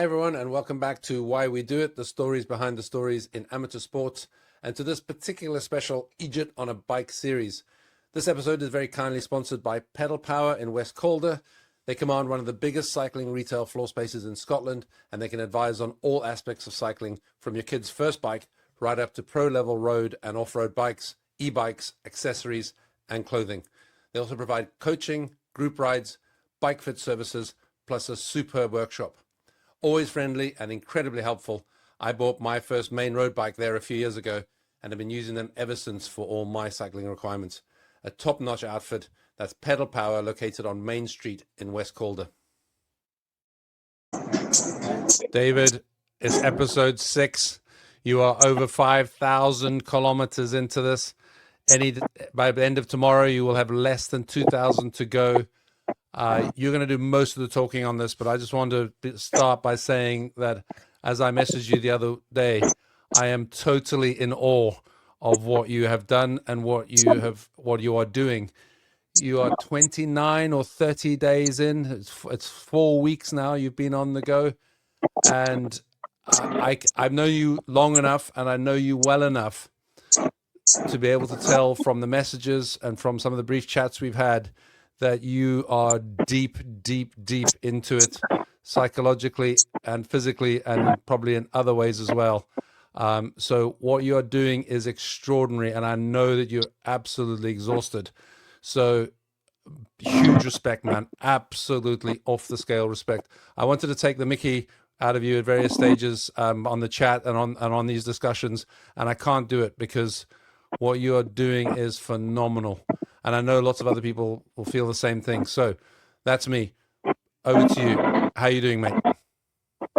Hi, everyone, and welcome back to Why We Do It, the stories behind the stories in amateur sports, and to this particular special Eejitonabike series. This episode is very kindly sponsored by Pedal Power in West Calder. They command one of the biggest cycling retail floor spaces in Scotland, and they can advise on all aspects of cycling, from your kid's first bike right up to pro-level road and off-road bikes, e-bikes, accessories, and clothing. They also provide coaching, group rides, bike fit services, plus a superb workshop. Always friendly and incredibly helpful. I bought my first main road bike there a few years ago and have been using them ever since for all my cycling requirements. A top-notch outfit. That's Pedal Power, located on Main Street in West Calder. David, it's episode 6. You are over 5,000 kilometers into this. By the end of tomorrow, you will have less than 2,000 to go. You're going to do most of the talking on this, but I just wanted to start by saying that as I messaged you the other day, I am totally in awe of what you have done and what you are doing. You are 29 or 30 days in. It's 4 weeks now you've been on the go, and I've known you long enough, and I know you well enough to be able to tell from the messages and from some of the brief chats we've had that you are deep into it, psychologically and physically, and probably in other ways as well. So what you're doing is extraordinary, and I know that you're absolutely exhausted. So huge respect, man. Absolutely off the scale respect. I wanted to take the mickey out of you at various stages on the chat and on these discussions, and I can't do it because what you are doing is phenomenal. And I know lots of other people will feel the same thing. So that's me. Over to you. How are you doing, mate?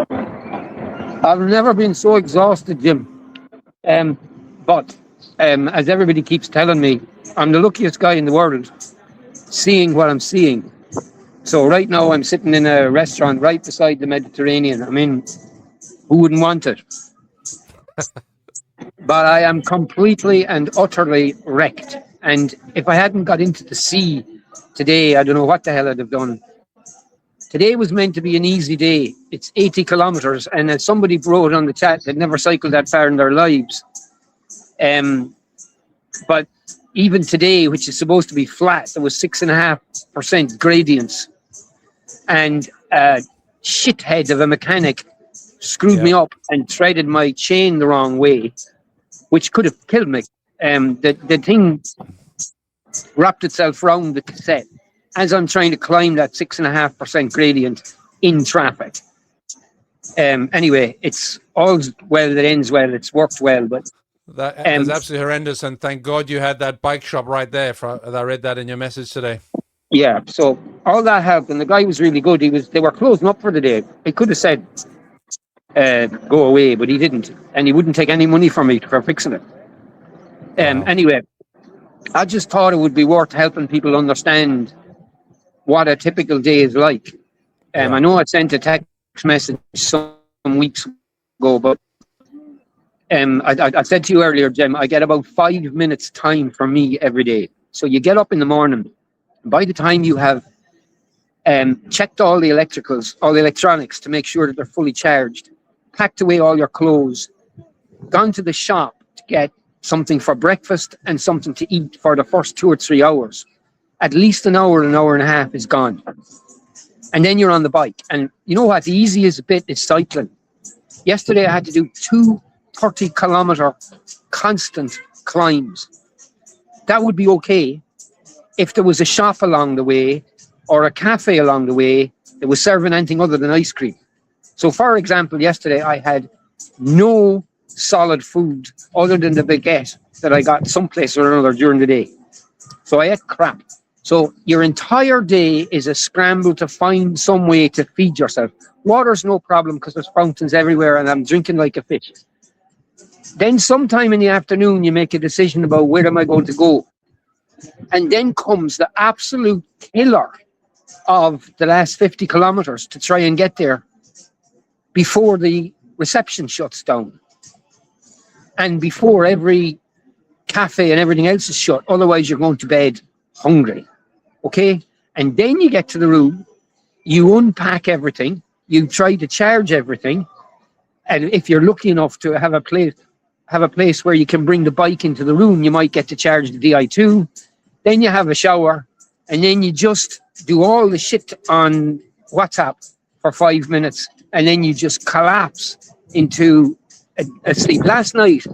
I've never been so exhausted, Jim. But as everybody keeps telling me, I'm the luckiest guy in the world seeing what I'm seeing. So right now I'm sitting in a restaurant right beside the Mediterranean. I mean, who wouldn't want it? But I am completely and utterly wrecked. And if I hadn't got into the sea today, I don't know what the hell I'd have done. Today was meant to be an easy day. It's 80 kilometers. And as somebody wrote on the chat, they'd never cycled that far in their lives. But even today, which is supposed to be flat, there was 6.5% gradients. And a shithead of a mechanic screwed me up and threaded my chain the wrong way, which could have killed me. The thing wrapped itself around the cassette as I'm trying to climb that 6.5% gradient in traffic. Anyway, it's all well that ends well. It's worked well, but that is absolutely horrendous. And thank God you had that bike shop right there. I read that in your message today. Yeah, so all that helped, and the guy was really good. They were closing up for the day. He could have said, go away, but he didn't, and he wouldn't take any money from me for fixing it. Anyway, I just thought it would be worth helping people understand what a typical day is like. I know I sent a text message some weeks ago, but I said to you earlier, Jim, I get about 5 minutes time for me every day. So you get up in the morning. By the time you have checked all the electricals, all the electronics to make sure that they're fully charged, packed away all your clothes, gone to the shop to get something for breakfast and something to eat for the first 2 or 3 hours, at least an hour and a half is gone. And then you're on the bike. And you know what? The easiest bit is cycling. Yesterday I had to do 2 30-kilometer constant climbs. That would be okay if there was a shop along the way or a cafe along the way that was serving anything other than ice cream. So, for example, yesterday I had no solid food other than the baguette that I got someplace or another during the day. So I ate crap. So your entire day is a scramble to find some way to feed yourself. Water's no problem because there's fountains everywhere and I'm drinking like a fish. Then sometime in the afternoon, you make a decision about where am I going to go. And then comes the absolute killer of the last 50 kilometers to try and get there before the reception shuts down and before every cafe and everything else is shut. Otherwise, you're going to bed hungry. Okay? And then you get to the room, you unpack everything, you try to charge everything, and if you're lucky enough to have a place where you can bring the bike into the room, you might get to charge the Di2. Then you have a shower, and then you just do all the shit on WhatsApp for 5 minutes, and then you just collapse into a sleep. Last night,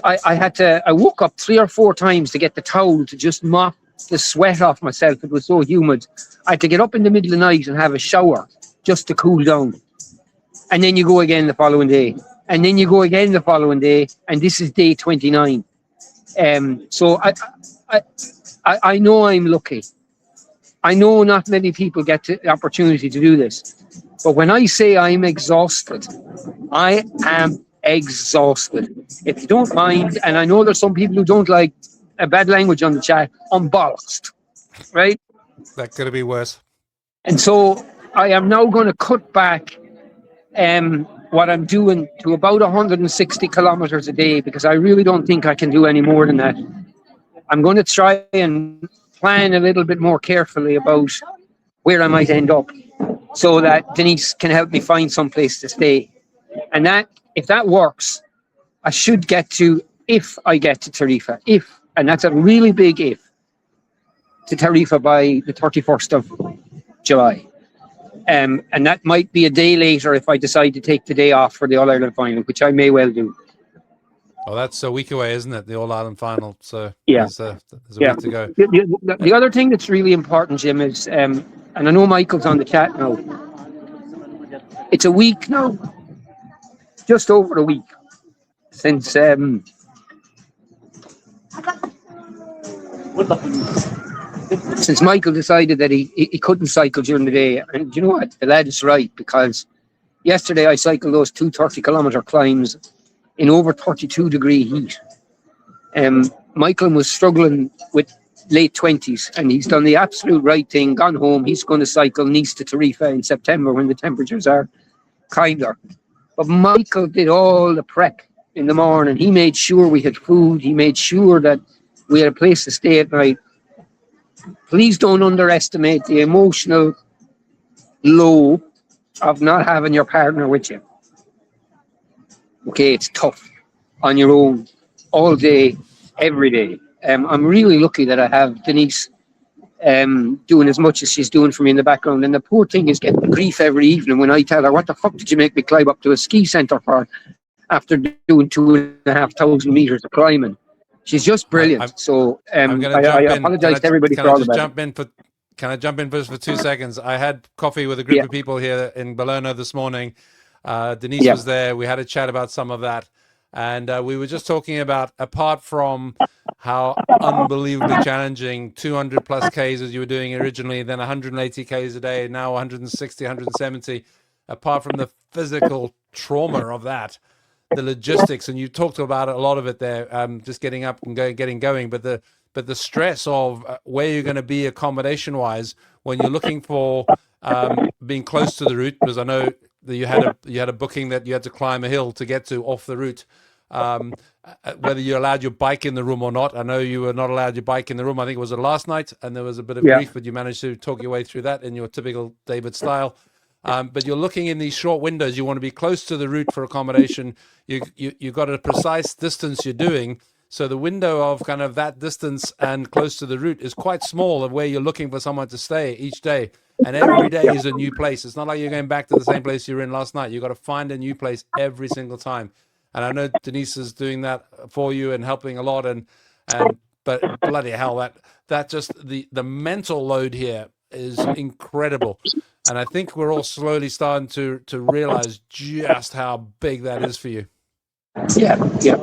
I woke up 3 or 4 times to get the towel to just mop the sweat off myself. It was so humid. I had to get up in the middle of the night and have a shower just to cool down. And then you go again the following day. And then you go again the following day. And this is day 29. So I know I'm lucky. I know not many people get the opportunity to do this. But when I say I'm exhausted, I am exhausted. If you don't mind, and I know there's some people who don't like a bad language on the chat, I'm bollocksed, right? That could be worse. And so I am now going to cut back what I'm doing to about 160 kilometers a day, because I really don't think I can do any more than that. I'm going to try and plan a little bit more carefully about where I might end up, so that Denise can help me find some place to stay. And that, if that works, I should get to, if I get to Tarifa, and that's a really big if, to Tarifa by the 31st of July. And that might be a day later if I decide to take the day off for the All-Ireland final, which I may well do. Well, that's a week away, isn't it? The All-Ireland final. So yeah, there's a week to go. The other thing that's really important, Jim, is, and I know Michael's on the chat now, it's a week now, just over a week, since Michael decided that he couldn't cycle during the day. And you know what? The lad is right, because yesterday I cycled those 2 30-kilometer climbs in over 32-degree heat. Michael was struggling with late 20s, and he's done the absolute right thing, gone home. He's going to cycle Nice to Tarifa in September when the temperatures are kinder. But Michael did all the prep in the morning. He made sure we had food. He made sure that we had a place to stay at night. Please don't underestimate the emotional low of not having your partner with you. Okay, it's tough on your own all day, every day. I'm really lucky that I have Denise doing as much as she's doing for me in the background. And the poor thing is getting grief every evening when I tell her, what the fuck did you make me climb up to a ski centre for after doing 2,500 meters of climbing? She's just brilliant. I apologize to everybody for all of that. Can I jump in just for 2 seconds? I had coffee with a group of people here in Bologna this morning. Denise was there. We had a chat about some of that. And we were just talking about, apart from how unbelievably challenging 200 plus Ks as you were doing originally, then 180 Ks a day, now 160, 170, apart from the physical trauma of that, the logistics, and you talked about a lot of it there, just getting up and getting going, but the stress of where you're going to be accommodation wise when you're looking for being close to the route, because I know that you had a booking that you had to climb a hill to get to off the route. Whether you allowed your bike in the room or not. I know you were not allowed your bike in the room. I think it was the last night, and there was a bit of grief, but you managed to talk your way through that in your typical David style. But you're looking in these short windows. You want to be close to the route for accommodation. You've got a precise distance you're doing. So the window of kind of that distance and close to the route is quite small of where you're looking for someone to stay each day. And every day is a new place. It's not like you're going back to the same place you were in last night. You've got to find a new place every single time. And I know Denise is doing that for you and helping a lot. But bloody hell, that just the mental load here is incredible. And I think we're all slowly starting to realize just how big that is for you. Yeah.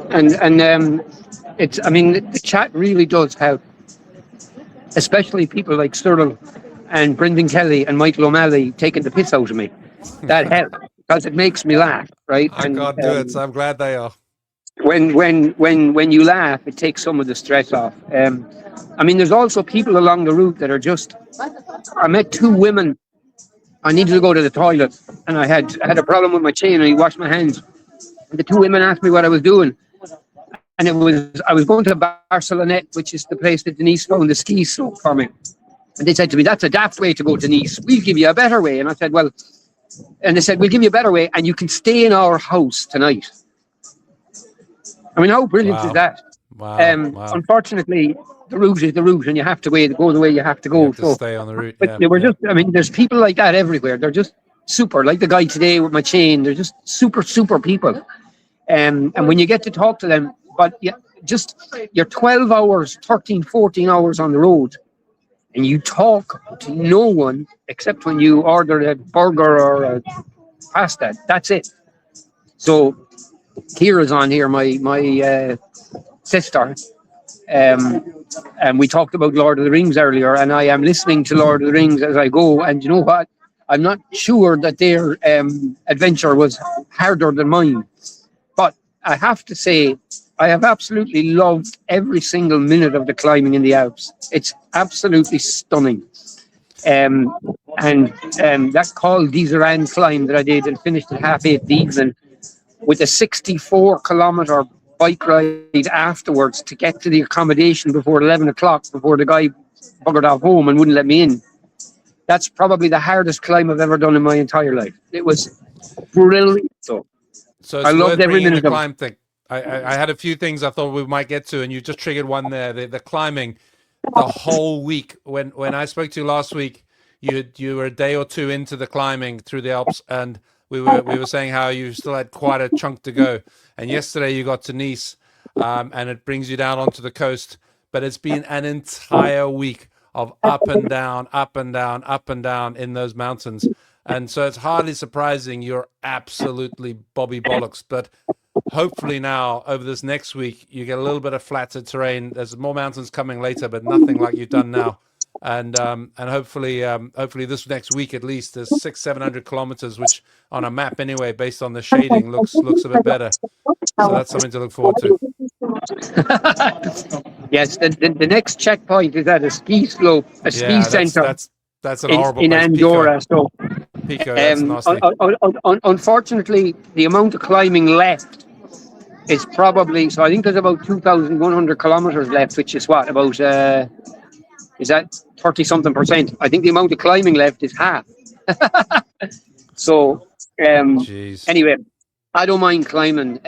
And it's, I mean, the chat really does help, especially people like Cyril and Brendan Kelly and Michael O'Malley taking the piss out of me. That helps because it makes me laugh, right? I can't do it, so I'm glad they are. When you laugh, it takes some of the stress off. I mean, there's also people along the route that are just. I met 2 women. I needed to go to the toilet, and I had a problem with my chain, and I washed my hands. And the 2 women asked me what I was doing, and I was going to Barcelonette, which is the place that Denise found the ski slope for me. And they said to me, that's a daft way to go to Nice. We'll give you a better way. And I said, well, and they said, we'll give you a better way and you can stay in our house tonight. I mean, how brilliant is that? Wow. Unfortunately, the route is the route and you have to go the way you have to go. You have to stay on the route. But they were just, I mean, there's people like that everywhere. They're just super, like the guy today with my chain. They're just super, super people. And when you get to talk to them, but you're 12 hours, 13, 14 hours on the road and you talk to no one except when you order a burger or a pasta. That's it. So Kira's on here, my sister. And we talked about Lord of the Rings earlier, and I am listening to Lord of the Rings as I go. And you know what? I'm not sure that their adventure was harder than mine. But I have to say, I have absolutely loved every single minute of the climbing in the Alps. It's absolutely stunning. And that Col d'Iseran climb that I did and finished at 8:30 the evening with a 64-kilometer bike ride afterwards to get to the accommodation before 11 o'clock, before the guy buggered off home and wouldn't let me in. That's probably the hardest climb I've ever done in my entire life. It was brilliant. So it's I loved every minute the of climb thing. I had a few things I thought we might get to, and you just triggered one there. The climbing, the whole week. When I spoke to you last week, you were a day or two into the climbing through the Alps, and we were saying how you still had quite a chunk to go. And yesterday you got to Nice, and it brings you down onto the coast. But it's been an entire week of up and down, up and down, up and down in those mountains. And so it's hardly surprising you're absolutely Bobby Bollocks. But hopefully now, over this next week, you get a little bit of flatter terrain. There's more mountains coming later, but nothing like you've done now. And hopefully this next week at least, there's 600-700 kilometers, which on a map anyway, based on the shading, looks a bit better. So that's something to look forward to. Yes, the next checkpoint is at a ski slope, ski center. That's an horrible in place. Andorra. Pico, that's nasty. Unfortunately, the amount of climbing left is probably, so I think there's about 2,100 kilometers left, which is what, about is that 30-something%? I think the amount of climbing left is half. So anyway, I don't mind climbing,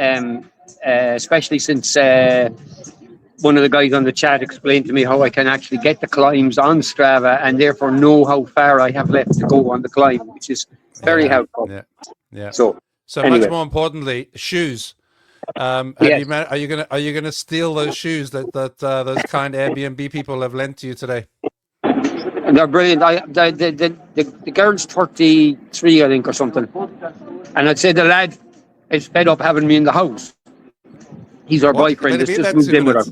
especially since one of the guys on the chat explained to me how I can actually get the climbs on Strava and therefore know how far I have left to go on the climb, which is very helpful. Yeah. So anyway. Much more importantly, shoes. Yes. Are you gonna steal those shoes that those kind Airbnb people have lent to you today? They're brilliant. The girl's 33, I think, or something, and I'd say the lad is fed up having me in the house. He's our boyfriend. It's just moved in with her.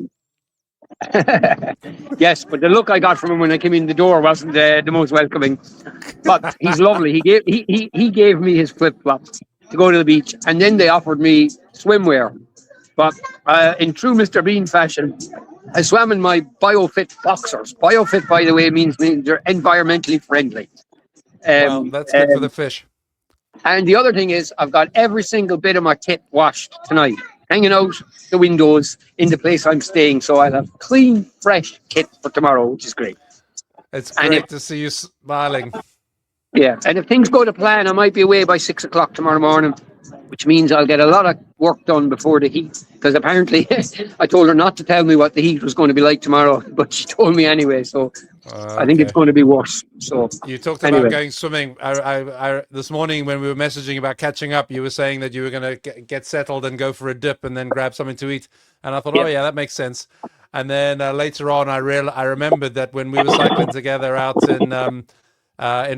Yes, but the look I got from him when I came in the door wasn't the most welcoming. But he's lovely. He gave me his flip flops to go to the beach, and then they offered me swimwear. But in true Mr. Bean fashion, I swam in my BioFit boxers. BioFit, by the way, means they're environmentally friendly. Well, that's good for the fish. And the other thing is, I've got every single bit of my kit washed tonight, hanging out the windows in the place I'm staying. So I'll have clean, fresh kit for tomorrow, which is great. It's great to see you smiling. Yeah, and if things go to plan, I might be away by 6 o'clock tomorrow morning, which means I'll get a lot of work done before the heat. Because apparently, I told her not to tell me what the heat was going to be like tomorrow, but she told me anyway. So I think it's going to be worse. So you talked about going swimming. I this morning when we were messaging about catching up, you were saying that you were going to get settled and go for a dip and then grab something to eat. And I thought, oh yeah, that makes sense. And then later on, I remembered that when we were cycling together out in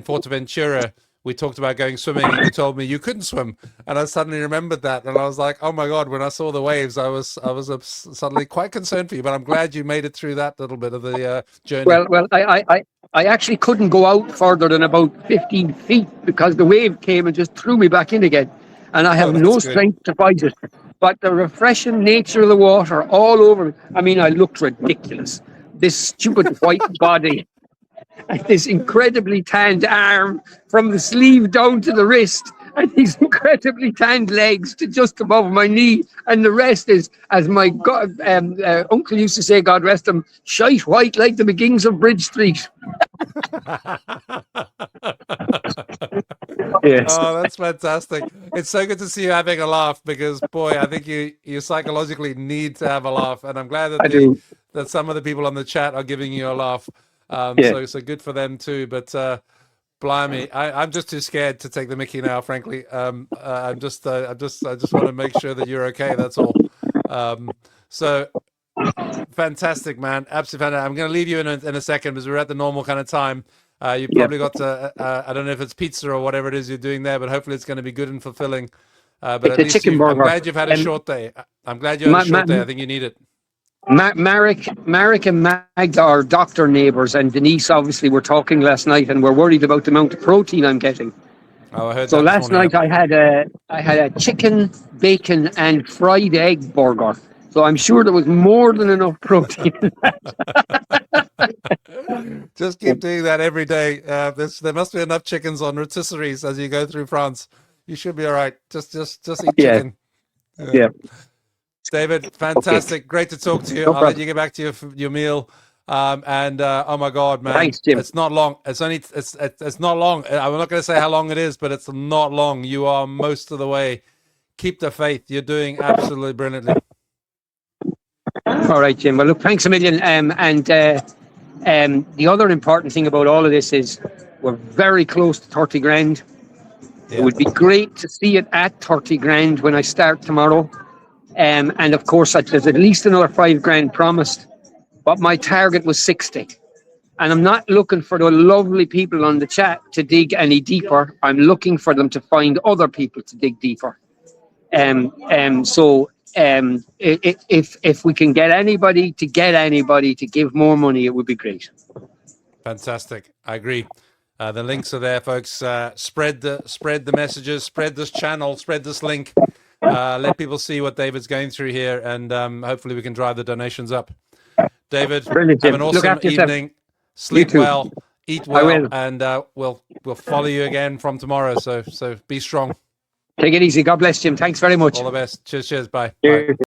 Forteventura, we talked about going swimming, and you told me you couldn't swim, and I suddenly remembered that, and I was like, "Oh my God!" When I saw the waves, I was suddenly quite concerned for you. But I'm glad you made it through that little bit of the journey. Well, I actually couldn't go out further than about 15 feet because the wave came and just threw me back in again, and I have no strength to fight it. But the refreshing nature of the water all over me. I mean, I looked ridiculous. This stupid white body. This incredibly tanned arm from the sleeve down to the wrist, and these incredibly tanned legs to just above my knee, and the rest is, as my uncle used to say, God rest him, shite white like the beginnings of Bridge Street. Yes, Oh, that's fantastic. It's so good to see you having a laugh because, boy, I think you psychologically need to have a laugh. And I'm glad that I do. that some of the people on the chat are giving you a laugh. Yeah. So good for them too. But blimey, I'm just too scared to take the Mickey now, frankly. I just want to make sure that you're okay. That's all. So fantastic, man. Absolutely fantastic. I'm going to leave you in a second because we're at the normal kind of time. You've probably got to, I don't know if it's pizza or whatever it is you're doing there, but hopefully it's going to be good and fulfilling. But It's at a least chicken I'm burger. glad you've had a short day. I'm glad you had a short day. I think you need it. Marek and Magda are doctor neighbours, and Denise obviously were talking last night, and we're worried about the amount of protein I'm getting. Oh, I heard So that this last morning. night I had a chicken, bacon, and fried egg burger. So I'm sure there was more than enough protein. Just keep doing that every day. There must be enough chickens on rotisseries as you go through France. You should be all right. Just eat Yeah. chicken. Yeah. David, fantastic. Okay. Great to talk to you. No I'll let you get back to your meal. Oh my God, man. Thanks, Jim. It's not long. It's not long. I'm not going to say how long it is, but it's not long. You are most of the way. Keep the faith. You're doing absolutely brilliantly. All right, Jim. Well, look, thanks a million. The other important thing about all of this is we're very close to 30 grand. Yeah. It would be great to see it at 30 grand when I start tomorrow. And of course, there's at least another 5 grand promised, but my target was 60. And I'm not looking for the lovely people on the chat to dig any deeper. I'm looking for them to find other people to dig deeper. So if we can get anybody to give more money, it would be great. Fantastic. I agree. The links are there, folks. Spread the messages, spread this channel, spread this link. Let people see what David's going through here, and hopefully we can drive the donations up. David, brilliant, have an awesome evening. Sleep well, eat well, and we'll follow you again from tomorrow. So be strong. Take it easy. God bless, Jim. Thanks very much. All the best. Cheers. Bye. Cheers. Bye.